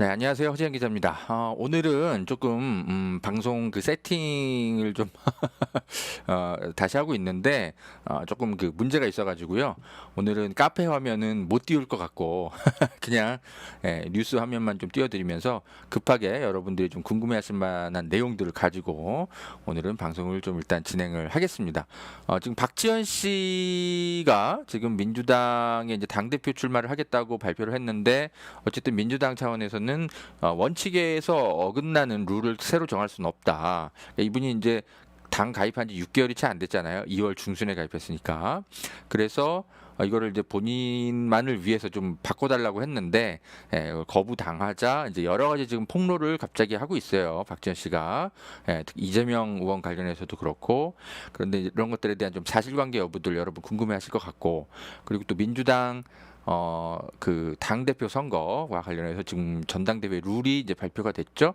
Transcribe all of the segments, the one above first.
네, 안녕하세요. 허지현 기자입니다. 오늘은 조금 방송 그 세팅을 좀 다시 하고 있는데 조금 그 문제가 있어가지고요. 오늘은 카페 화면은 못 띄울 것 같고 그냥 뉴스 화면만 좀 띄워드리면서 급하게 여러분들이 좀 궁금해하실 만한 내용들을 가지고 오늘은 방송을 좀 일단 진행을 하겠습니다. 지금 박지원 씨가 지금 민주당의 이제 당대표 출마를 하겠다고 발표를 했는데 어쨌든 민주당 차원에서는 원칙에서 어긋나는 룰을 새로 정할 수는 없다. 이분이 이제 당 가입한 지 6개월이 채 안 됐잖아요. 2월 중순에 가입했으니까. 그래서 이거를 이제 본인만을 위해서 좀 바꿔달라고 했는데 거부 당하자 이제 여러 가지 지금 폭로를 갑자기 하고 있어요. 박지원 씨가 특히 이재명 의원 관련해서도 그렇고 그런데 이런 것들에 대한 좀 사실관계 여부들 여러분 궁금해하실 것 같고 그리고 또 민주당 그 당대표 선거와 관련해서 지금 전당대회 룰이 이제 발표가 됐죠.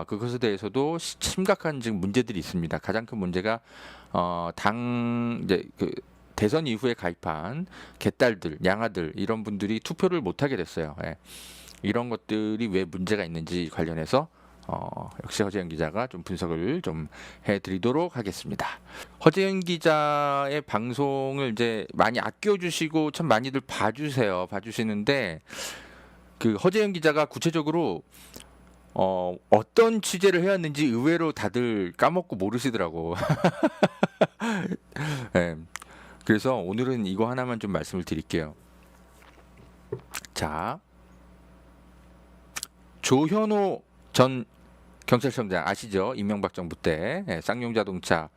그것에 대해서도 심각한 지금 문제들이 있습니다. 가장 큰 문제가 당 이제 그 대선 이후에 가입한 개딸들, 양아들 이런 분들이 투표를 못 하게 됐어요. 이런 것들이 왜 문제가 있는지 관련해서 역시 허재현 기자가 좀 분석을 좀 해드리도록 하겠습니다. 허재현 기자의 방송을 이제 많이 아껴주시고 참 많이들 봐주시는데 그 허재현 기자가 구체적으로 어떤 취재를 해왔는지 의외로 다들 까먹고 모르시더라고. 예, 그래서 오늘은 이거 하나만 좀 말씀을 드릴게요. 자, 조현오 전 경찰청장 아시죠? 이명박 정부 때 쌍용자동차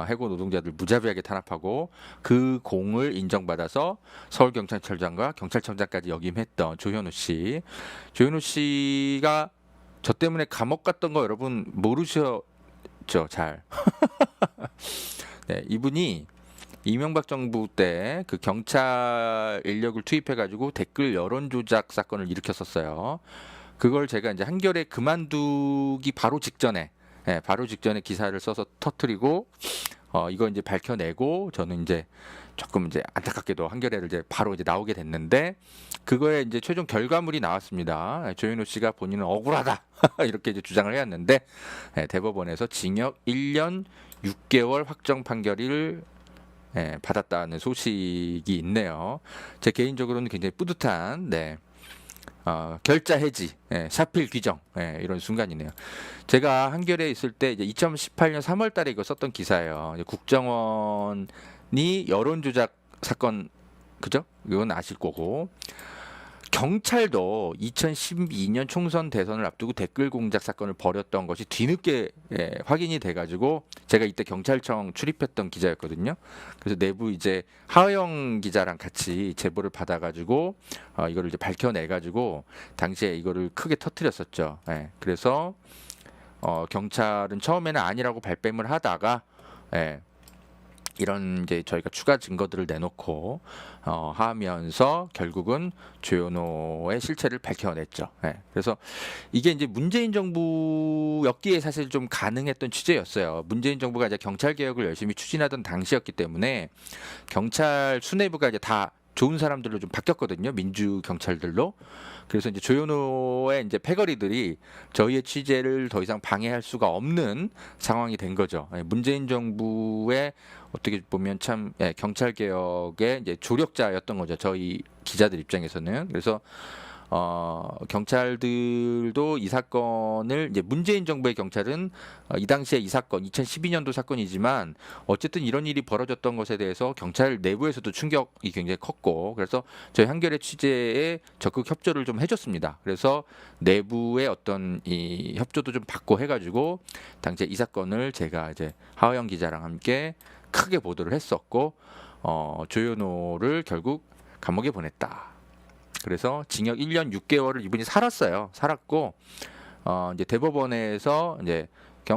해고 노동자들 무자비하게 탄압하고 그 공을 인정받아서 서울경찰청장과 경찰청장까지 역임했던 조현오 씨. 조현오 씨가 저 때문에 감옥 갔던 거 여러분 모르셨죠? 잘. 네, 이분이 이명박 정부 때 그 경찰 인력을 투입해가지고 댓글 여론 조작 사건을 일으켰었어요. 그걸 제가 이제 한겨레 그만두기 바로 직전에 기사를 써서 터트리고 이거 이제 밝혀내고 저는 이제 조금 이제 안타깝게도 한겨레를 이제 바로 이제 나오게 됐는데 그거에 이제 최종 결과물이 나왔습니다. 조현우 씨가 본인은 억울하다 이렇게 이제 주장을 해왔는데 대법원에서 징역 1년 6개월 확정 판결을 받았다는 소식이 있네요. 제 개인적으로는 굉장히 뿌듯한 결자 해지, 사필 규정 이런 순간이네요. 제가 한겨레에 있을 때 이제 2018년 3월 달에 이거 썼던 기사예요. 이제 국정원이 여론 조작 사건 그죠? 이건 아실 거고 경찰도 2012년 총선 대선을 앞두고 댓글 공작 사건을 벌였던 것이 뒤늦게 확인이 돼가지고 제가 이때 경찰청 출입했던 기자였거든요. 그래서 내부 이제 하영 기자랑 같이 제보를 받아가지고 이거를 이제 밝혀내가지고 당시에 이거를 크게 터뜨렸었죠. 그래서 경찰은 처음에는 아니라고 발뺌을 하다가 이런 이제 저희가 추가 증거들을 내놓고 하면서 결국은 조현오의 실체를 밝혀냈죠. 그래서 이게 이제 문재인 정부였기에 사실 좀 가능했던 취재였어요. 문재인 정부가 이제 경찰 개혁을 열심히 추진하던 당시였기 때문에 경찰 수뇌부가 이제 다 좋은 사람들로 좀 바뀌었거든요. 민주 경찰들로. 그래서 이제 조현오의 이제 패거리들이 저희의 취재를 더 이상 방해할 수가 없는 상황이 된 거죠. 문재인 정부의 어떻게 보면 참 경찰 개혁의 이제 조력자였던 거죠. 저희 기자들 입장에서는. 그래서 경찰들도 이 사건을 이제 문재인 정부의 경찰은 이 당시에 이 사건 2012년도 사건이지만 어쨌든 이런 일이 벌어졌던 것에 대해서 경찰 내부에서도 충격이 굉장히 컸고 그래서 저희 한겨레 취재에 적극 협조를 좀 해줬습니다. 그래서 내부의 어떤 이 협조도 좀 받고 해가지고 당시에 이 사건을 제가 이제 하호영 기자랑 함께 크게 보도를 했었고 조현오를 결국 감옥에 보냈다. 그래서 징역 1년 6개월을 이분이 살았어요. 살았고 이제 대법원에서 이제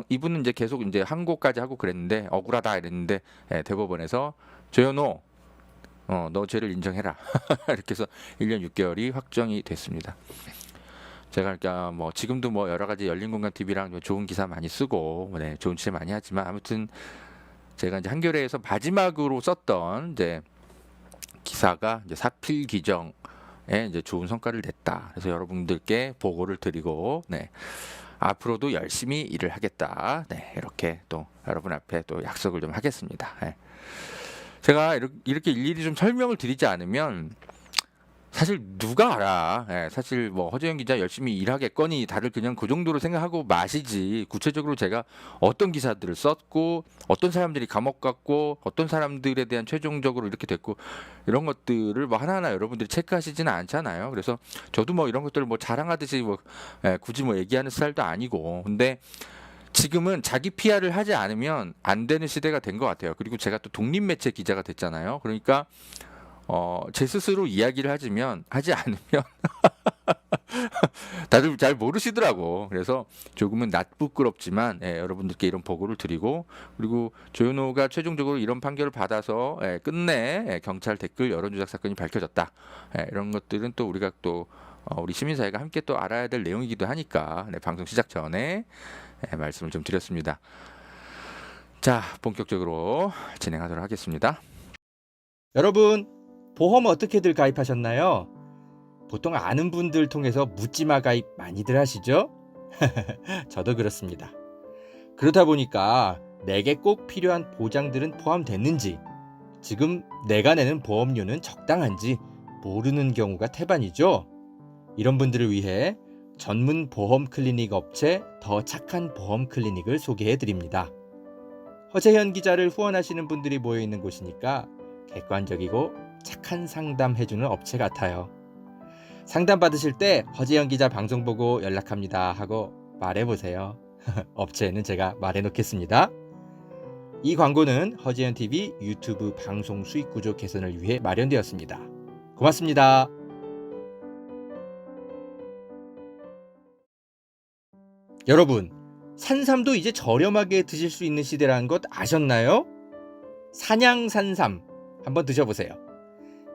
이분은 이제 계속 이제 항고까지 하고 그랬는데 억울하다 이랬는데 대법원에서 조현오 너 죄를 인정해라 이렇게 해서 1년 6개월이 확정이 됐습니다. 제가 그러니까 뭐 지금도 뭐 여러 가지 열린공간 TV랑 좋은 기사 많이 쓰고 좋은 취재 많이 하지만 아무튼 제가 이제 한겨레에서 마지막으로 썼던 이제 기사가 이제 사필 규정 이제 좋은 성과를 냈다. 그래서 여러분들께 보고를 드리고, 네. 앞으로도 열심히 일을 하겠다. 네, 이렇게 또 여러분 앞에 또 약속을 좀 하겠습니다. 네. 제가 이렇게 일일이 좀 설명을 드리지 않으면 사실 누가 알아. 예, 사실 뭐 허재영 기자 열심히 일하겠거니 다들 그냥 그 정도로 생각하고 마시지. 구체적으로 제가 어떤 기사들을 썼고 어떤 사람들이 감옥 갔고 어떤 사람들에 대한 최종적으로 이렇게 됐고 이런 것들을 뭐 하나하나 여러분들이 체크하시지는 않잖아요. 그래서 저도 뭐 이런 것들을 뭐 자랑하듯이 뭐 굳이 뭐 얘기하는 스타일도 아니고. 근데 지금은 자기 PR을 하지 않으면 안 되는 시대가 된 것 같아요. 그리고 제가 또 독립매체 기자가 됐잖아요. 그러니까 제 스스로 이야기를 하지 않으면 다들 잘 모르시더라고. 그래서 조금은 낯부끄럽지만 여러분들께 이런 보고를 드리고 그리고 조현호가 최종적으로 이런 판결을 받아서 끝내 경찰 댓글 여론조작 사건이 밝혀졌다. 이런 것들은 또 우리가 또 우리 시민사회가 함께 또 알아야 될 내용이기도 하니까 방송 시작 전에 말씀을 좀 드렸습니다. 자, 본격적으로 진행하도록 하겠습니다. 여러분, 보험 어떻게들 가입하셨나요? 보통 아는 분들 통해서 묻지마 가입 많이들 하시죠? 저도 그렇습니다. 그러다 보니까 내게 꼭 필요한 보장들은 포함됐는지, 지금 내가 내는 보험료는 적당한지 모르는 경우가 태반이죠. 이런 분들을 위해 전문 보험 클리닉 업체 더 착한 보험 클리닉을 소개해 드립니다. 허재현 기자를 후원하시는 분들이 모여 있는 곳이니까 객관적이고 착한 상담해주는 업체 같아요. 상담 받으실 때 허재현 기자 방송 보고 연락합니다 하고 말해보세요. 업체에는 제가 말해놓겠습니다. 이 광고는 허재현 TV 유튜브 방송 수익 구조 개선을 위해 마련되었습니다. 고맙습니다. 여러분, 산삼도 이제 저렴하게 드실 수 있는 시대라는 것 아셨나요? 산양산삼 한번 드셔보세요.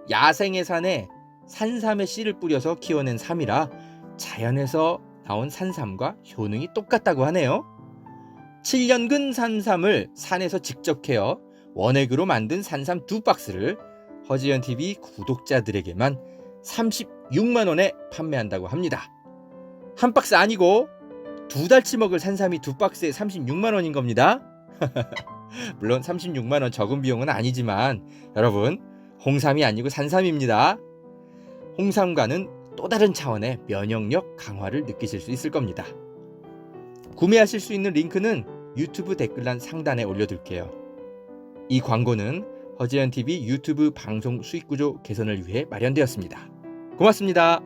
야생의 산에 산삼의 씨를 뿌려서 키워낸 삼이라 자연에서 나온 산삼과 효능이 똑같다고 하네요. 7년근 산삼을 산에서 직접 캐어 원액으로 만든 산삼 2박스를 허지연TV 구독자들에게만 36만 원에 판매한다고 합니다. 한 박스 아니고 2달치 먹을 산삼이 2박스에 36만 원인 겁니다. 물론 36만 원 적은 비용은 아니지만 여러분, 홍삼이 아니고 산삼입니다. 홍삼과는 또 다른 차원의 면역력 강화를 느끼실 수 있을 겁니다. 구매하실 수 있는 링크는 유튜브 댓글란 상단에 올려둘게요. 이 광고는 허재현TV 유튜브 방송 수익구조 개선을 위해 마련되었습니다. 고맙습니다.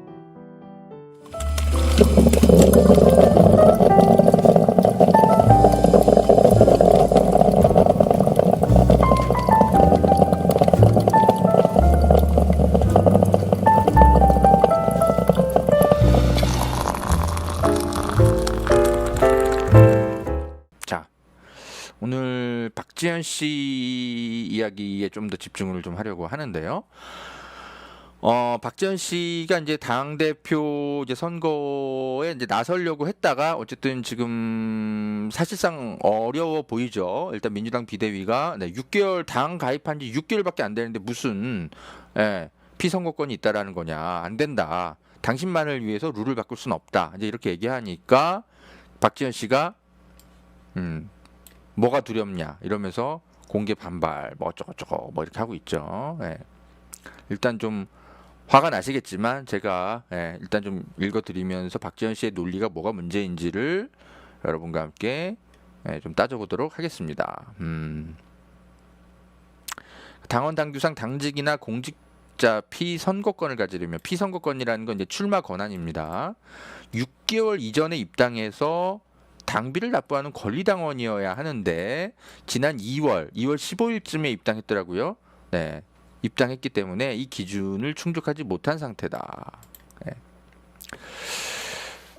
오늘 박지현 씨 이야기에 좀 더 집중을 좀 하려고 하는데요. 박지현 씨가 이제 당대표 이제 선거에 이제 나서려고 했다가 어쨌든 지금 사실상 어려워 보이죠. 일단 민주당 비대위가 6개월 당 가입한 지 6개월밖에 안 되는데 무슨 피선거권이 있다라는 거냐. 안 된다. 당신만을 위해서 룰을 바꿀 수는 없다. 이제 이렇게 얘기하니까 박지현 씨가 뭐가 두렵냐 이러면서 공개 반발 뭐 어쩌고저쩌고 뭐 이렇게 하고 있죠. 일단 좀 화가 나시겠지만 제가 일단 좀 읽어드리면서 박지현 씨의 논리가 뭐가 문제인지를 여러분과 함께 좀 따져보도록 하겠습니다. 당원 당규상 당직이나 공직자 피선거권을 가지려면 피선거권이라는 건 이제 출마 권한입니다. 6개월 이전에 입당해서 당비를 납부하는 권리당원이어야 하는데 지난 2월 15일쯤에 입당했더라고요. 네, 입당했기 때문에 이 기준을 충족하지 못한 상태다. 네.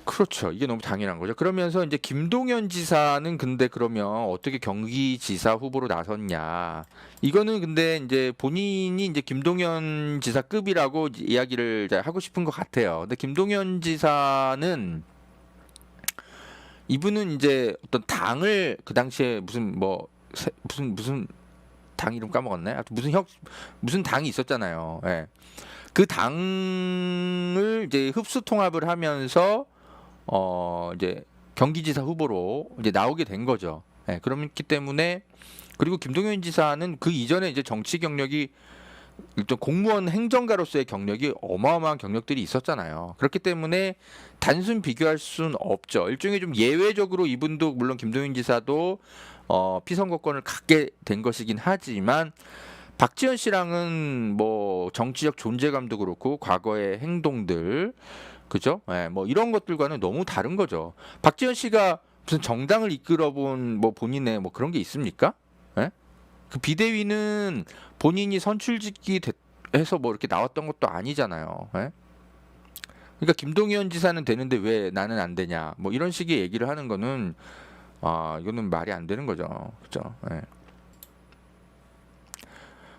그렇죠. 이게 너무 당연한 거죠. 그러면서 이제 김동연 지사는 근데 그러면 어떻게 경기지사 후보로 나섰냐? 이거는 근데 이제 본인이 이제 김동연 지사급이라고 이야기를 하고 싶은 것 같아요. 근데 김동연 지사는 이분은 이제 어떤 당을 그 당시에 무슨 당 이름 까먹었네. 무슨 당이 있었잖아요. 그 당을 이제 흡수 통합을 하면서 이제 경기지사 후보로 이제 나오게 된 거죠. 예, 그렇기 때문에 그리고 김동연 지사는 그 이전에 이제 정치 경력이 일단 공무원 행정가로서의 경력이 어마어마한 경력들이 있었잖아요. 그렇기 때문에 단순 비교할 수는 없죠. 일종의 좀 예외적으로 이분도 물론 김동연 지사도 피선거권을 갖게 된 것이긴 하지만 박지원 씨랑은 뭐 정치적 존재감도 그렇고 과거의 행동들 그죠? 예, 뭐 이런 것들과는 너무 다른 거죠. 박지원 씨가 무슨 정당을 이끌어본 뭐 본인의 뭐 그런 게 있습니까? 예? 그 비대위는 본인이 선출직이 해서 뭐 이렇게 나왔던 것도 아니잖아요. 예? 그러니까 김동연 지사는 되는데 왜 나는 안 되냐? 뭐 이런 식의 얘기를 하는 거는 이거는 말이 안 되는 거죠. 그죠? 예.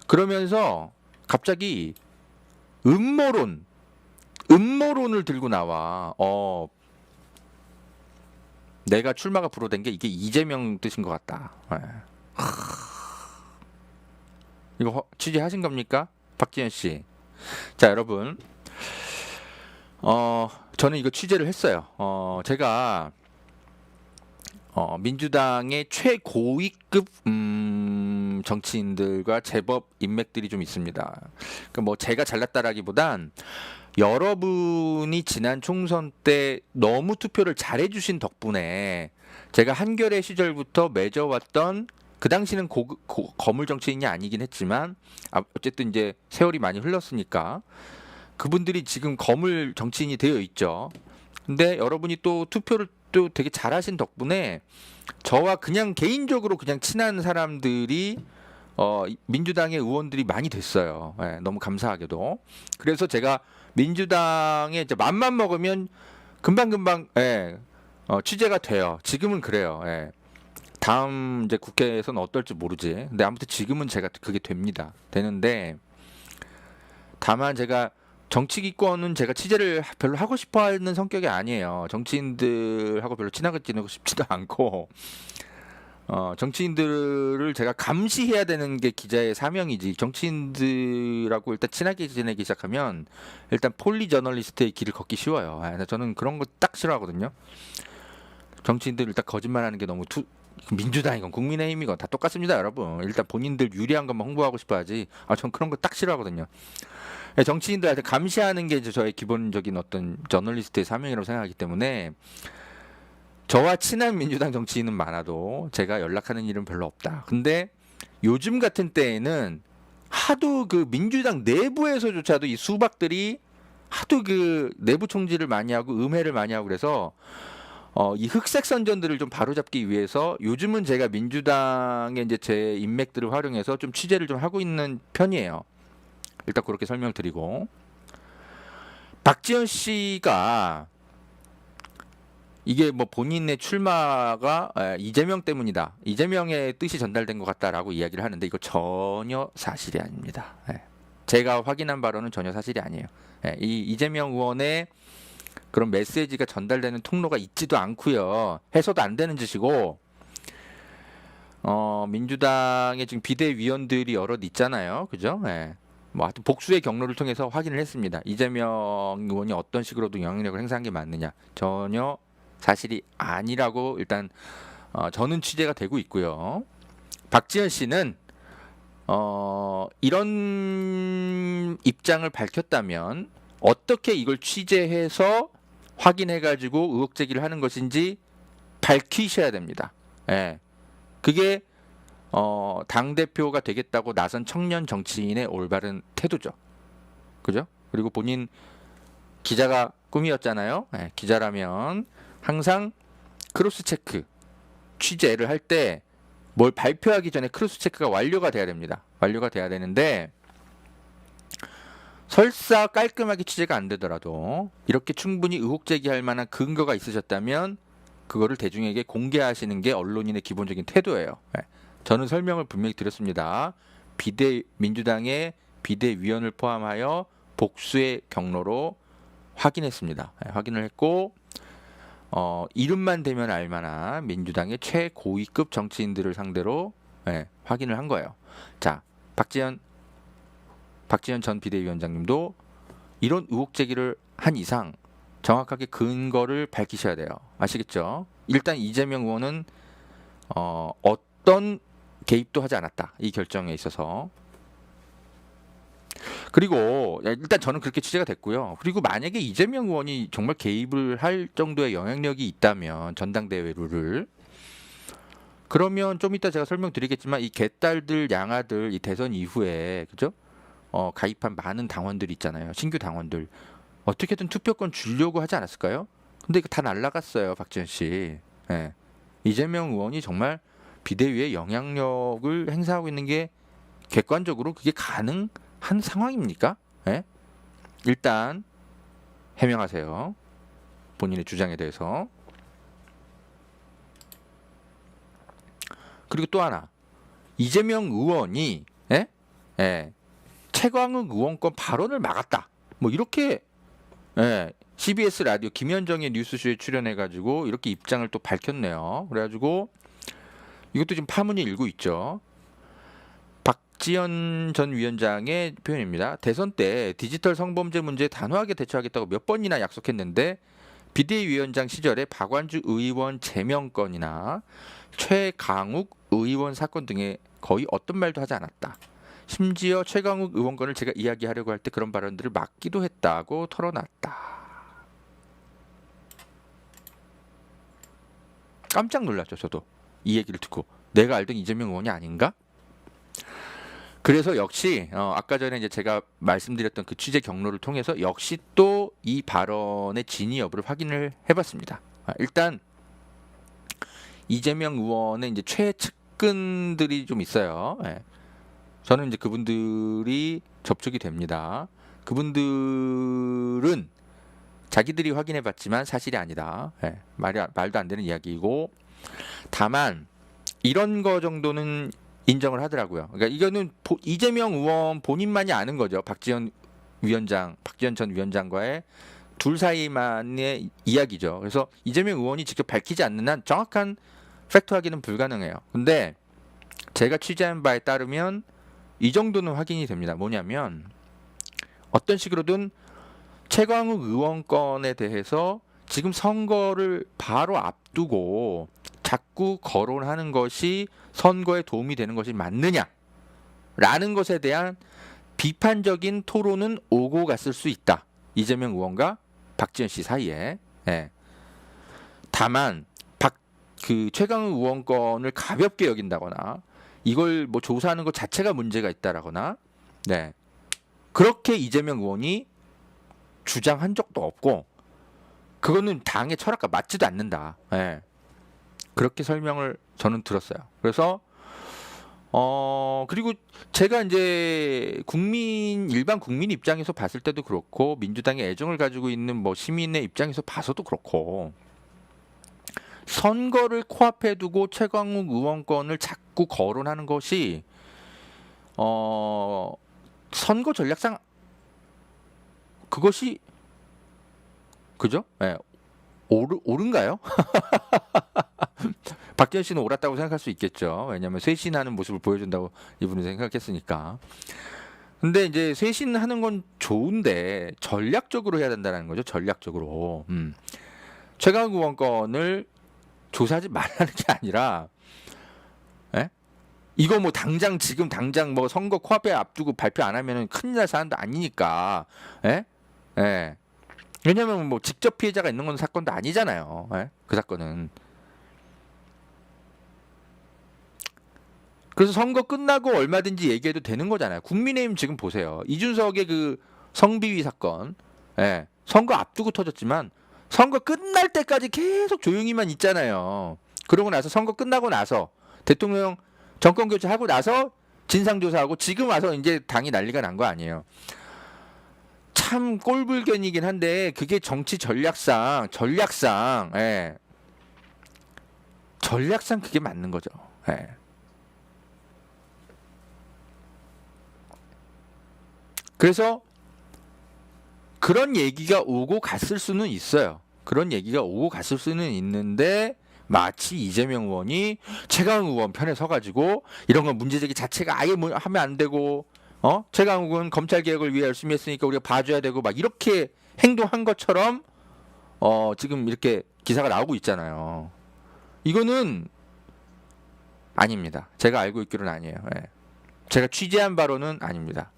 그러면서 갑자기 음모론을 들고 나와. 내가 출마가 불어된 게 이게 이재명 뜻인 것 같다. 예. 이거 취재하신 겁니까? 박지현 씨. 자, 여러분. 저는 이거 취재를 했어요. 제가 민주당의 최고위급 정치인들과 제법 인맥들이 좀 있습니다. 그러니까 뭐 제가 잘났다라기보단 여러분이 지난 총선 때 너무 투표를 잘해주신 덕분에 제가 한겨레 시절부터 맺어왔던 그 당시는 거물 정치인이 아니긴 했지만 어쨌든 이제 세월이 많이 흘렀으니까 그분들이 지금 거물 정치인이 되어 있죠. 근데 여러분이 또 투표를 또 되게 잘하신 덕분에 저와 그냥 개인적으로 그냥 친한 사람들이 민주당의 의원들이 많이 됐어요. 예, 너무 감사하게도. 그래서 제가 민주당에 이제 맘만 먹으면 금방금방 취재가 돼요. 지금은 그래요. 예. 다음 이제 국회에서는 어떨지 모르지. 근데 아무튼 지금은 제가 그게 됩니다. 되는데 다만 제가 정치기권은 제가 취재를 별로 하고 싶어하는 성격이 아니에요. 정치인들하고 별로 친하게 지내고 싶지도 않고 정치인들을 제가 감시해야 되는 게 기자의 사명이지. 정치인들하고 일단 친하게 지내기 시작하면 일단 폴리 저널리스트의 길을 걷기 쉬워요. 저는 그런 거 딱 싫어하거든요. 정치인들 일단 거짓말하는 게 너무 민주당이건 국민의힘이건 다 똑같습니다, 여러분. 일단 본인들 유리한 것만 홍보하고 싶어하지. 전 그런 거 딱 싫어하거든요. 정치인들한테 감시하는 게 이제 저의 기본적인 어떤 저널리스트의 사명이라고 생각하기 때문에 저와 친한 민주당 정치인은 많아도 제가 연락하는 일은 별로 없다. 근데 요즘 같은 때에는 하도 그 민주당 내부에서조차도 이 수박들이 하도 그 내부 총질을 많이 하고 음해를 많이 하고 그래서 이 흑색 선전들을 좀 바로잡기 위해서 요즘은 제가 민주당의 이제 제 인맥들을 활용해서 좀 취재를 좀 하고 있는 편이에요. 일단 그렇게 설명을 드리고 박지원 씨가 이게 뭐 본인의 출마가 이재명 때문이다. 이재명의 뜻이 전달된 것 같다라고 이야기를 하는데 이거 전혀 사실이 아닙니다. 제가 확인한 바로는 전혀 사실이 아니에요. 이 이재명 의원의 그런 메시지가 전달되는 통로가 있지도 않고요. 해서도 안 되는 짓이고 민주당의 지금 비대위원들이 여럿 있잖아요. 그죠? 뭐 하여튼 복수의 경로를 통해서 확인을 했습니다. 이재명 의원이 어떤 식으로도 영향력을 행사한 게 맞느냐. 전혀 사실이 아니라고 일단 저는 취재가 되고 있고요. 박지원 씨는 이런 입장을 밝혔다면 어떻게 이걸 취재해서 확인해가지고 의혹 제기를 하는 것인지 밝히셔야 됩니다. 그게 당대표가 되겠다고 나선 청년 정치인의 올바른 태도죠. 그죠? 그리고 본인 기자가 꿈이었잖아요. 기자라면 항상 크로스 체크 취재를 할 때 뭘 발표하기 전에 크로스 체크가 완료가 돼야 됩니다. 완료가 돼야 되는데 설사 깔끔하게 취재가 안 되더라도 이렇게 충분히 의혹 제기할 만한 근거가 있으셨다면 그거를 대중에게 공개하시는 게 언론인의 기본적인 태도예요. 저는 설명을 분명히 드렸습니다. 민주당의 비대위원을 포함하여 복수의 경로로 확인했습니다. 확인을 했고 이름만 대면 알만한 민주당의 최고위급 정치인들을 상대로 확인을 한 거예요. 자, 박지원 전 비대위원장님도 이런 의혹 제기를 한 이상 정확하게 근거를 밝히셔야 돼요. 아시겠죠? 일단 이재명 의원은 어떤 개입도 하지 않았다. 이 결정에 있어서. 그리고 일단 저는 그렇게 취재가 됐고요. 그리고 만약에 이재명 의원이 정말 개입을 할 정도의 영향력이 있다면 전당대회 룰을, 그러면 좀 이따 제가 설명드리겠지만 이 개딸들 양아들 이 대선 이후에 그죠? 가입한 많은 당원들 있잖아요. 신규 당원들 어떻게든 투표권 주려고 하지 않았을까요? 근데 이거 다 날라갔어요, 박지원 씨. 예. 이재명 의원이 정말 비대위에 영향력을 행사하고 있는 게 객관적으로 그게 가능한 상황입니까? 예? 일단 해명하세요. 본인의 주장에 대해서. 그리고 또 하나, 이재명 의원이 최광욱 의원권 발언을 막았다. 뭐 이렇게 CBS 라디오 김현정의 뉴스쇼에 출연해가지고 이렇게 입장을 또 밝혔네요. 그래가지고 이것도 지금 파문이 일고 있죠. 박지원 전 위원장의 표현입니다. 대선 때 디지털 성범죄 문제에 단호하게 대처하겠다고 몇 번이나 약속했는데 비대위원장 시절에 박완주 의원 제명건이나 최강욱 의원 사건 등에 거의 어떤 말도 하지 않았다. 심지어 최강욱 의원건을 제가 이야기하려고 할 때 그런 발언들을 막기도 했다고 털어놨다. 깜짝 놀랐죠, 저도. 이 얘기를 듣고. 내가 알던 이재명 의원이 아닌가? 그래서 역시 아까 전에 이제 제가 말씀드렸던 그 취재 경로를 통해서 역시 또 이 발언의 진위 여부를 확인을 해봤습니다. 일단 이재명 의원의 이제 최측근들이 좀 있어요. 저는 이제 그분들이 접촉이 됩니다. 그분들은 자기들이 확인해봤지만 사실이 아니다. 말도 안 되는 이야기이고, 다만 이런 거 정도는 인정을 하더라고요. 그러니까 이거는 이재명 의원 본인만이 아는 거죠. 박지원 전 위원장과의 둘 사이만의 이야기죠. 그래서 이재명 의원이 직접 밝히지 않는 한 정확한 팩트 확인은 불가능해요. 근데 제가 취재한 바에 따르면 이 정도는 확인이 됩니다. 뭐냐면 어떤 식으로든 최광욱 의원건에 대해서 지금 선거를 바로 앞두고 자꾸 거론하는 것이 선거에 도움이 되는 것이 맞느냐라는 것에 대한 비판적인 토론은 오고 갔을 수 있다. 이재명 의원과 박지원 씨 사이에. 다만 최강욱 의원건을 가볍게 여긴다거나 이걸 뭐 조사하는 것 자체가 문제가 있다라거나 그렇게 이재명 의원이 주장한 적도 없고 그거는 당의 철학과 맞지도 않는다. 그렇게 설명을 저는 들었어요. 그래서 그리고 제가 이제 일반 국민 입장에서 봤을 때도 그렇고 민주당의 애정을 가지고 있는 뭐 시민의 입장에서 봐서도 그렇고 선거를 코앞에 두고 최광욱 의원건을 자꾸 거론하는 것이 선거 전략상 그것이 그죠? 옳은가요? 박지원 씨는 옳았다고 생각할 수 있겠죠. 왜냐하면 쇄신하는 모습을 보여준다고 이분은 생각했으니까. 근데 이제 쇄신하는 건 좋은데 전략적으로 해야 된다는 거죠. 전략적으로. 최강욱 의원건을 조사하지 말라는 게 아니라 이거 뭐 지금 당장 뭐 선거 코앞에 앞두고 발표 안 하면은 큰일 날 사안도 아니니까. 왜냐면 뭐 직접 피해자가 있는 건 사건도 아니잖아요. 그 사건은. 그래서 선거 끝나고 얼마든지 얘기해도 되는 거잖아요. 국민의힘 지금 보세요. 이준석의 그 성비위 사건, 선거 앞두고 터졌지만 선거 끝날 때까지 계속 조용히만 있잖아요. 그러고 나서 선거 끝나고 나서 대통령 정권 교체하고 나서 진상조사하고 지금 와서 이제 당이 난리가 난 거 아니에요. 참 꼴불견이긴 한데 그게 정치 전략상 그게 맞는 거죠. 그래서 그런 얘기가 오고 갔을 수는 있어요. 그런 얘기가 오고 갔을 수는 있는데 마치 이재명 의원이 최강욱 의원 편에 서가지고 이런 건 문제제기 자체가 아예 하면 안 되고 최강욱은 검찰 개혁을 위해 열심히 했으니까 우리가 봐줘야 되고 막 이렇게 행동한 것처럼 지금 이렇게 기사가 나오고 있잖아요. 이거는 아닙니다. 제가 알고 있기로는 아니에요. 예. 제가 취재한 바로는 아닙니다.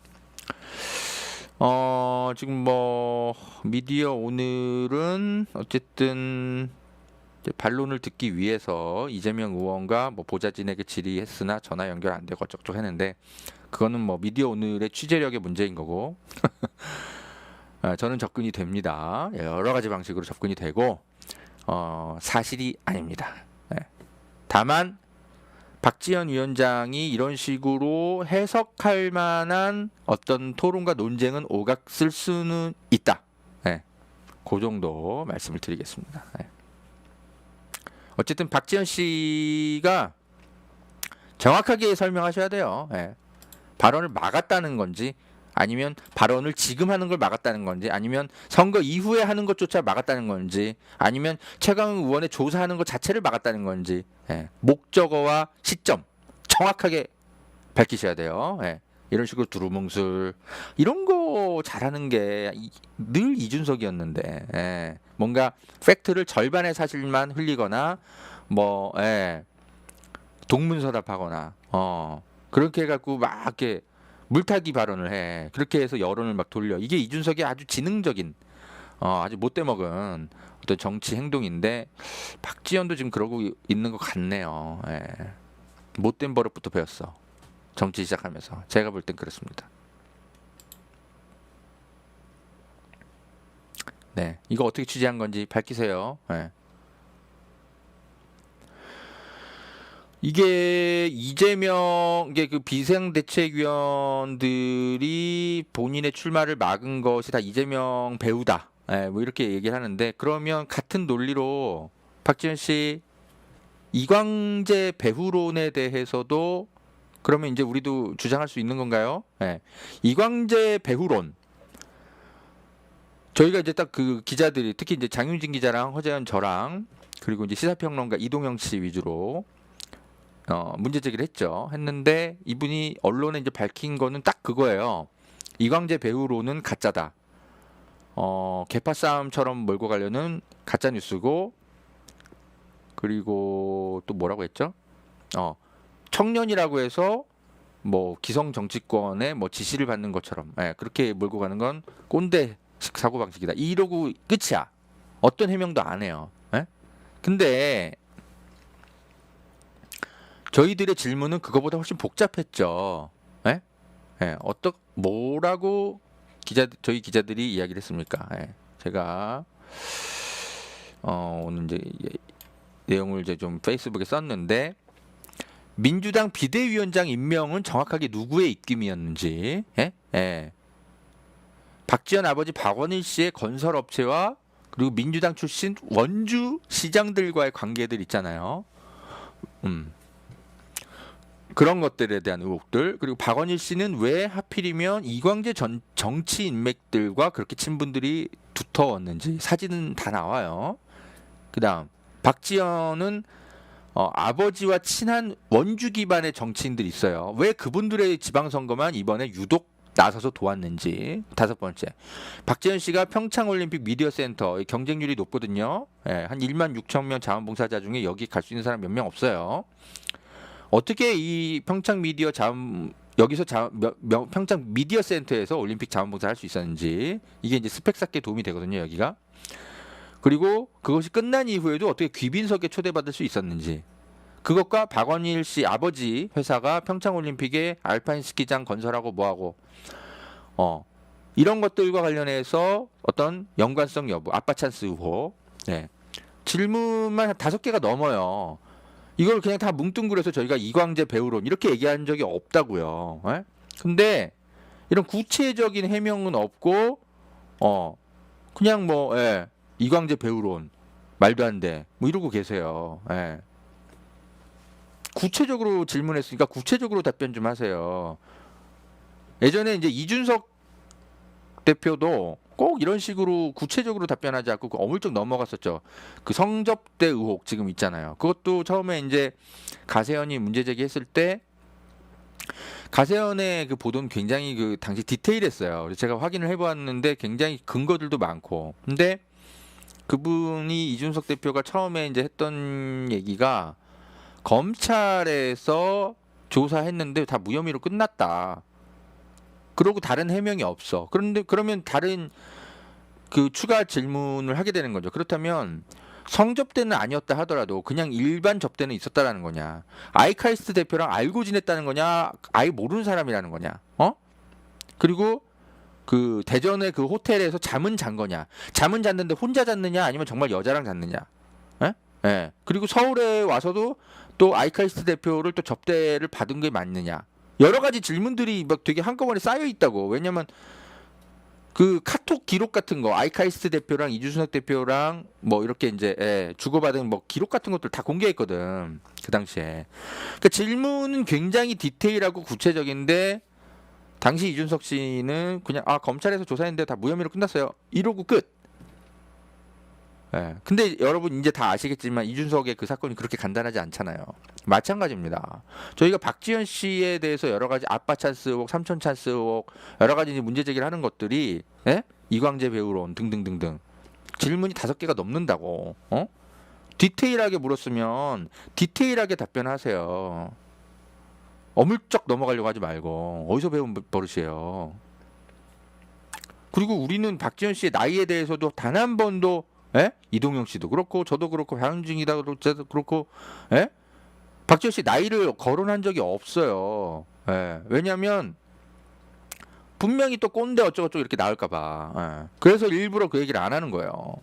지금 뭐 미디어 오늘은 어쨌든 이제 반론을 듣기 위해서 이재명 의원과 뭐 보좌진에게 질의했으나 전화 연결 안 되고 어쩌고저쩌고 했는데 그거는 뭐 미디어 오늘의 취재력의 문제인 거고 저는 접근이 됩니다. 여러 가지 방식으로 접근이 되고 사실이 아닙니다. 예. 다만 박지원 위원장이 이런 식으로 해석할 만한 어떤 토론과 논쟁은 오갔을 수는 있다. 예. 그 정도 말씀을 드리겠습니다. 예. 어쨌든 박지원 씨가 정확하게 설명하셔야 돼요. 예. 발언을 막았다는 건지 아니면 발언을 지금 하는 걸 막았다는 건지 아니면 선거 이후에 하는 것조차 막았다는 건지 아니면 최강욱 의원의 조사하는 것 자체를 막았다는 건지 목적어와 시점 정확하게 밝히셔야 돼요. 이런 식으로 두루뭉술 이런 거 잘하는 게 늘 이준석이었는데 뭔가 팩트를 절반의 사실만 흘리거나 뭐 동문서답하거나 그렇게 해갖고 막 이렇게 물타기 발언을 해. 그렇게 해서 여론을 막 돌려. 이게 이준석의 아주 지능적인 아주 못돼 먹은 어떤 정치 행동인데 박지원도 지금 그러고 있는 것 같네요. 못된 버릇부터 배웠어. 정치 시작하면서. 제가 볼 땐 그렇습니다. 네, 이거 어떻게 취재한 건지 밝히세요. 이게 이재명 이게 그 비상대책위원들이 본인의 출마를 막은 것이 다 이재명 배우다. 뭐 이렇게 얘기를 하는데 그러면 같은 논리로 박지원 씨 이광재 배후론에 대해서도 그러면 이제 우리도 주장할 수 있는 건가요? 이광재 배후론 저희가 이제 딱 그 기자들이 특히 이제 장윤진 기자랑 허재현 저랑 그리고 이제 시사평론가 이동영 씨 위주로 문제 제기를 했는데 이분이 언론에 이제 밝힌 거는 딱 그거예요. 이광재 배우로는 가짜다. 개파 싸움처럼 몰고 가려는 가짜 뉴스고 그리고 또 뭐라고 했죠? 청년이라고 해서 뭐 기성 정치권의 뭐 지시를 받는 것처럼 그렇게 몰고 가는 건 꼰대 사고 방식이다. 이러고 끝이야. 어떤 해명도 안 해요. 근데 저희들의 질문은 그거보다 훨씬 복잡했죠. 뭐라고 저희 기자들이 이야기를 했습니까? 제가 오늘 이제 내용을 이제 좀 페이스북에 썼는데 민주당 비대위원장 임명은 정확하게 누구의 입김이었는지, 박지원 아버지 박원일 씨의 건설업체와 그리고 민주당 출신 원주 시장들과의 관계들 있잖아요. 그런 것들에 대한 의혹들 그리고 박원일 씨는 왜 하필이면 이광재 정치 인맥들과 그렇게 친분들이 두터웠는지 사진은 다 나와요. 그다음 박지원은 아버지와 친한 원주 기반의 정치인들이 있어요. 왜 그분들의 지방선거만 이번에 유독 나서서 도왔는지. 다섯 번째, 박지원 씨가 평창올림픽 미디어센터 경쟁률이 높거든요. 한 1만 6천 명 자원봉사자 중에 여기 갈 수 있는 사람 몇 명 없어요. 어떻게 이 평창 미디어 평창 미디어 센터에서 올림픽 자원봉사 할 수 있었는지 이게 이제 스펙 쌓기에 도움이 되거든요, 여기가. 그리고 그것이 끝난 이후에도 어떻게 귀빈석에 초대받을 수 있었는지. 그것과 박원일 씨 아버지 회사가 평창 올림픽에 알파인 스키장 건설하고 뭐하고 이런 것들과 관련해서 어떤 연관성 여부, 아빠 찬스 의혹. 질문만 한 5개가 넘어요. 이걸 그냥 다 뭉뚱그려서 저희가 이광재 배우론 이렇게 얘기한 적이 없다고요. 근데 이런 구체적인 해명은 없고 그냥 뭐 이광재 배우론 말도 안 돼. 뭐 이러고 계세요. 구체적으로 질문했으니까 구체적으로 답변 좀 하세요. 예전에 이제 이준석 대표도 꼭 이런 식으로 구체적으로 답변하지 않고 어물쩍 넘어갔었죠. 그 성접대 의혹 지금 있잖아요. 그것도 처음에 이제 가세현이 문제 제기했을 때 가세연의 그 보도는 굉장히 그 당시 디테일했어요. 그래서 제가 확인을 해보았는데 굉장히 근거들도 많고. 근데 그분이 이준석 대표가 처음에 이제 했던 얘기가 검찰에서 조사했는데 다 무혐의로 끝났다. 그러고 다른 해명이 없어. 그런데 그러면 다른 그 추가 질문을 하게 되는 거죠. 그렇다면 성접대는 아니었다 하더라도 그냥 일반 접대는 있었다라는 거냐? 아이카이스트 대표랑 알고 지냈다는 거냐? 아예 모르는 사람이라는 거냐? 그리고 그 대전의 그 호텔에서 잠은 잔 거냐? 잠은 잤는데 혼자 잤느냐? 아니면 정말 여자랑 잤느냐? 예? 예. 그리고 서울에 와서도 또 아이카이스트 대표를 또 접대를 받은 게 맞느냐? 여러 가지 질문들이 막 되게 한꺼번에 쌓여 있다고. 왜냐면 그 카톡 기록 같은 거 아이카이스트 대표랑 이준석 대표랑 뭐 이렇게 이제 주고받은 뭐 기록 같은 것들 다 공개했거든 그 당시에. 그러니까 질문은 굉장히 디테일하고 구체적인데 당시 이준석 씨는 그냥 검찰에서 조사했는데 다 무혐의로 끝났어요 이러고 끝. 근데 여러분 이제 다 아시겠지만 이준석의 그 사건이 그렇게 간단하지 않잖아요. 마찬가지입니다. 저희가 박지원 씨에 대해서 여러 가지 아빠 찬스 의혹, 삼촌 찬스 의혹, 여러 가지 문제 제기를 하는 것들이 이광재 배우론 등등등등 질문이 5개가 넘는다고. 디테일하게 물었으면 디테일하게 답변하세요. 어물쩍 넘어가려고 하지 말고. 어디서 배운 버릇이에요. 그리고 우리는 박지원 씨의 나이에 대해서도 단 한 번도 이동영 씨도 그렇고 저도 그렇고 박윤중이다 그렇고 박지원 씨 나이를 거론한 적이 없어요. 왜냐하면 분명히 또 꼰대 어쩌고저쩌고 이렇게 나올까봐. 그래서 일부러 그 얘기를 안 하는 거예요.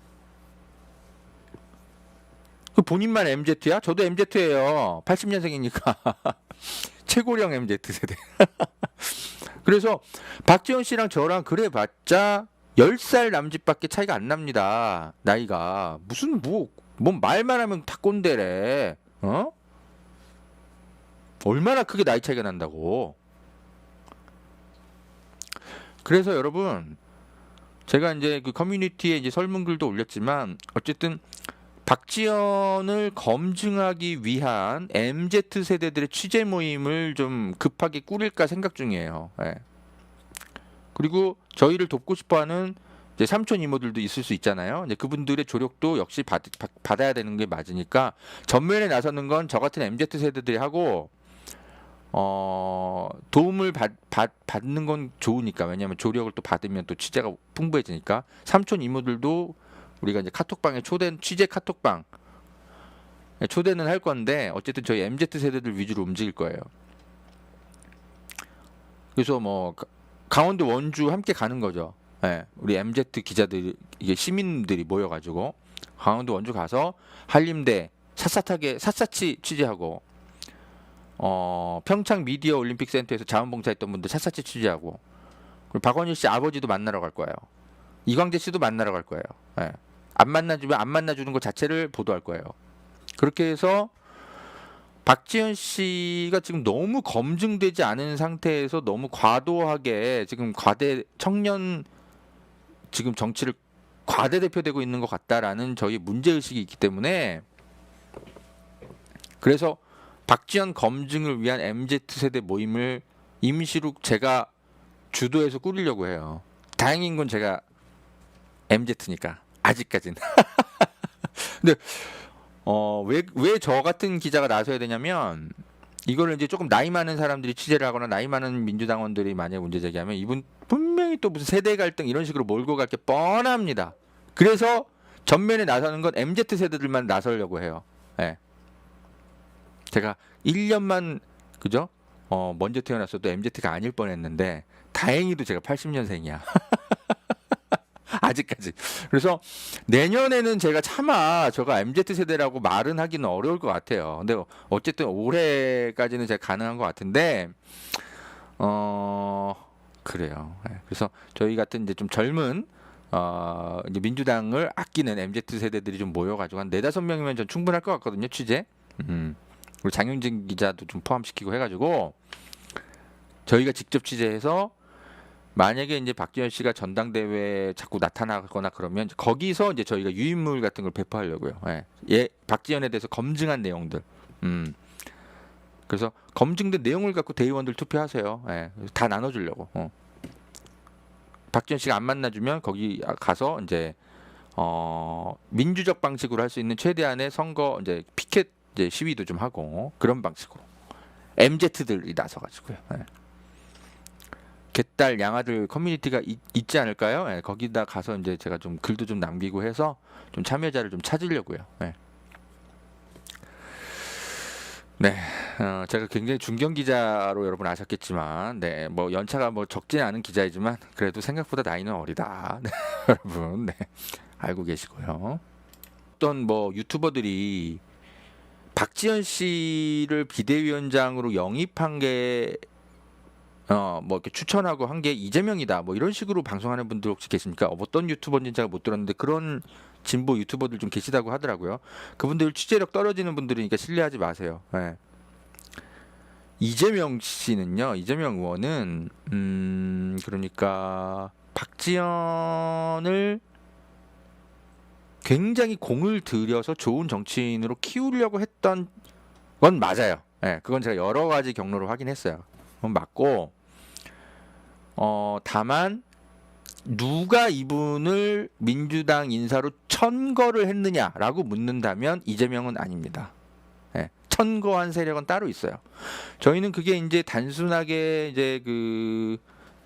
그 본인만 MZ야? 저도 MZ예요. 80년생이니까 최고령 MZ 세대. 그래서 박지원 씨랑 저랑 그래봤자 10살 남짓밖에 차이가 안 납니다. 나이가. 무슨 뭐 말만 하면 다 꼰대래. 얼마나 크게 나이 차이가 난다고. 그래서 여러분 제가 이제 그 커뮤니티에 이제 설문글도 올렸지만 어쨌든 박지원을 검증하기 위한 MZ 세대들의 취재 모임을 좀 급하게 꾸릴까 생각 중이에요. 그리고 저희를 돕고 싶어하는 이제 삼촌 이모들도 있을 수 있잖아요. 이제 그분들의 조력도 역시 받아야 되는 게 맞으니까 전면에 나서는 건 저 같은 MZ 세대들이 하고 도움을 받는 건 좋으니까. 왜냐하면 조력을 또 받으면 또 취재가 풍부해지니까 삼촌 이모들도 우리가 이제 카톡방에 취재 카톡방 초대는 할 건데 어쨌든 저희 MZ 세대들 위주로 움직일 거예요. 그래서 뭐 강원도 원주 함께 가는 거죠. 우리 MZ 기자들 이게 시민들이 모여가지고 강원도 원주 가서 한림대 샅샅이 취재하고 평창 미디어 올림픽 센터에서 자원봉사했던 분들 샅샅이 취재하고 그리고 박원일 씨 아버지도 만나러 갈 거예요. 이광재 씨도 만나러 갈 거예요. 안 만나주면 안 만나주는 것 자체를 보도할 거예요. 그렇게 해서 박지원 씨가 지금 너무 검증되지 않은 상태에서 너무 과도하게 지금 청년 지금 정치를 과대 대표되고 있는 것 같다라는 저희 문제의식이 있기 때문에 그래서 박지원 검증을 위한 MZ 세대 모임을 임시로 제가 주도해서 꾸리려고 해요. 다행인 건 제가 MZ니까 아직까지는. 근데 왜 저 같은 기자가 나서야 되냐면 이거를 이제 조금 나이 많은 사람들이 취재를 하거나 나이 많은 민주당원들이 만약에 문제 제기하면 이분 분명히 또 무슨 세대 갈등 이런 식으로 몰고 갈 게 뻔합니다. 그래서 전면에 나서는 건 MZ 세대들만 나서려고 해요. 제가 1년만 그죠? 먼저 태어났어도 MZ가 아닐 뻔했는데 다행히도 제가 80년생이야. 아직까지. 그래서 내년에는 제가 차마 저가 MZ 세대라고 말은 하기는 어려울 것 같아요. 근데 어쨌든 올해까지는 제가 가능한 것 같은데 그래요. 그래서 저희 같은 이제 좀 젊은 이제 민주당을 아끼는 MZ 세대들이 좀 모여가지고 한 4-5명이면 전 충분할 것 같거든요. 취재. 그리고 장윤진 기자도 좀 포함시키고 해가지고 저희가 직접 취재해서 만약에 이제 박지원 씨가 전당대회에 자꾸 나타나거나 그러면 거기서 이제 저희가 유인물 같은 걸 배포하려고요. 박지원에 대해서 검증한 내용들. 그래서 검증된 내용을 갖고 대의원들 투표하세요. 예, 다 나눠주려고. 박지원 씨가 안 만나주면 거기 가서 이제 민주적 방식으로 할 수 있는 최대한의 선거 이제 피켓 이제 시위도 좀 하고 그런 방식으로 MZ들이 나서가지고요. 예. 개딸 양아들 커뮤니티가 있지 않을까요? 예, 거기다 가서 이제 제가 좀 글도 좀 남기고 해서 좀 참여자를 좀 찾으려고요. 예. 네, 제가 굉장히 중견 기자로 여러분 아셨겠지만, 네, 뭐 연차가 뭐 적지 않은 기자이지만 그래도 생각보다 나이는 어리다, 네, 여러분, 네, 알고 계시고요. 어떤 뭐 유튜버들이 박지원 씨를 비대위원장으로 영입한 게 뭐 이렇게 추천하고 한 게 이재명이다, 뭐 이런 식으로 방송하는 분들 혹시 계십니까? 어떤 유튜버인지 제가 못 들었는데 그런 진보 유튜버들 좀 계시다고 하더라고요. 그분들 취재력 떨어지는 분들이니까 신뢰하지 마세요. 예. 이재명 씨는요, 이재명 의원은 그러니까 박지원을 굉장히 공을 들여서 좋은 정치인으로 키우려고 했던 건 맞아요. 예, 그건 제가 여러 가지 경로로 확인했어요. 그건 맞고, 다만 누가 이분을 민주당 인사로 천거를 했느냐라고 묻는다면 이재명은 아닙니다. 예, 천거한 세력은 따로 있어요. 저희는 그게 이제 단순하게 이제 그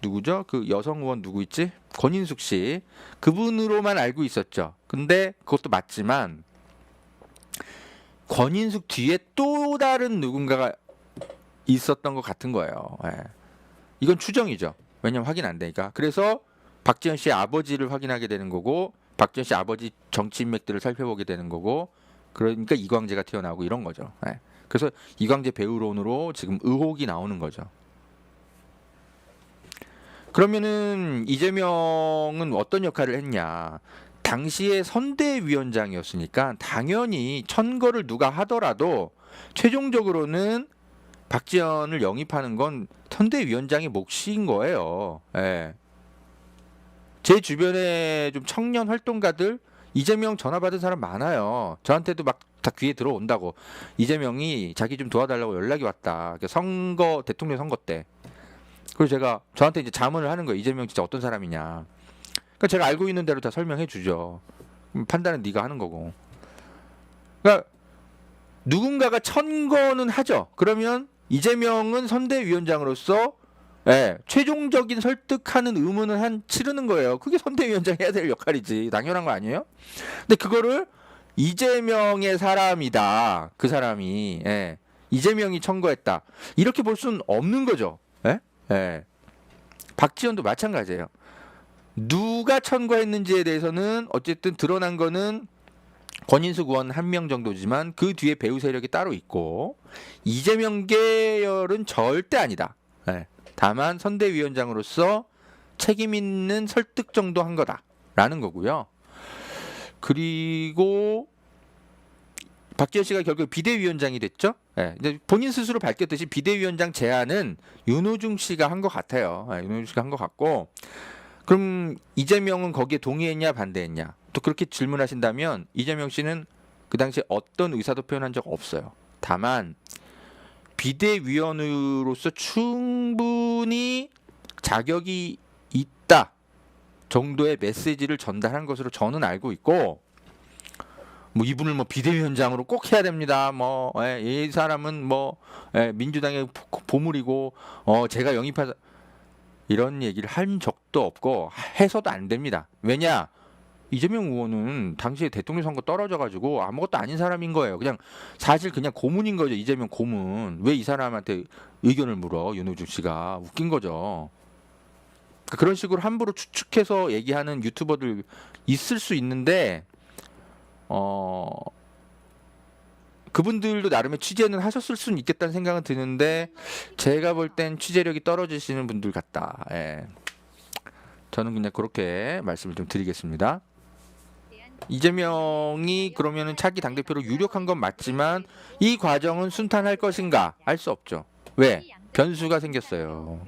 누구죠? 그 여성 의원 누구 있지? 권인숙 씨 그분으로만 알고 있었죠. 근데 그것도 맞지만 권인숙 뒤에 또 다른 누군가가 있었던 것 같은 거예요. 예. 이건 추정이죠. 왜냐면 확인 안 되니까. 그래서 박지원 씨의 아버지를 확인하게 되는 거고, 박지원 씨 아버지 정치 인맥들을 살펴보게 되는 거고, 그러니까 이광재가 튀어나오고 이런 거죠. 예. 그래서 이광재 배우론으로 지금 의혹이 나오는 거죠. 그러면은 이재명은 어떤 역할을 했냐? 당시에 선대위원장이었으니까 당연히 천거를 누가 하더라도 최종적으로는 박지원을 영입하는 건 선대위원장의 몫인 거예요. 예. 제 주변에 좀 청년 활동가들 이재명 전화 받은 사람 많아요. 저한테도 막 다 귀에 들어온다고. 이재명이 자기 좀 도와달라고 연락이 왔다. 선거 대통령 선거 때. 그래서 제가 저한테 이제 자문을 하는 거예요. 이재명 진짜 어떤 사람이냐. 그러니까 제가 알고 있는 대로 다 설명해 주죠. 판단은 네가 하는 거고. 그러니까 누군가가 천거는 하죠. 그러면 이재명은 선대위원장으로서 최종적인 설득하는 의무는 치르는 거예요. 그게 선대위원장 해야 될 역할이지. 당연한 거 아니에요? 근데 그거를 이재명의 사람이다. 그 사람이 이재명이 천거했다. 이렇게 볼 수는 없는 거죠. 박지원도 마찬가지예요. 누가 천거했는지에 대해서는 어쨌든 드러난 거는 권인숙 의원 한 명 정도지만 그 뒤에 배후 세력이 따로 있고 이재명 계열은 절대 아니다. 다만 선대위원장으로서 책임 있는 설득 정도 한 거다라는 거고요. 그리고 박지원 씨가 결국 비대위원장이 됐죠. 이제 본인 스스로 밝혔듯이 비대위원장 제안은 윤호중 씨가 한 것 같아요. 윤호중 씨가 한 것 같고, 그럼 이재명은 거기에 동의했냐 반대했냐? 또 그렇게 질문하신다면 이재명 씨는 그 당시에 어떤 의사도 표현한 적 없어요. 다만 비대위원으로서 충분히 자격이 있다 정도의 메시지를 전달한 것으로 저는 알고 있고, 뭐 이분을 뭐 비대위원장으로 꼭 해야 됩니다. 뭐 이 사람은 뭐 민주당의 보물이고 제가 영입하자 이런 얘기를 한 적도 없고 해서도 안 됩니다. 왜냐? 이재명 의원은 당시에 대통령 선거 떨어져가지고 아무것도 아닌 사람인 거예요. 그냥 사실 그냥 고문인 거죠. 이재명 고문. 왜 이 사람한테 의견을 물어? 윤호중 씨가 웃긴 거죠. 그런 식으로 함부로 추측해서 얘기하는 유튜버들 있을 수 있는데 그분들도 나름의 취재는 하셨을 수는 있겠다는 생각은 드는데 제가 볼 땐 취재력이 떨어지시는 분들 같다. 저는 그냥 그렇게 말씀을 좀 드리겠습니다. 이재명이 그러면은 차기 당대표로 유력한 건 맞지만 이 과정은 순탄할 것인가? 알 수 없죠. 왜? 변수가 생겼어요.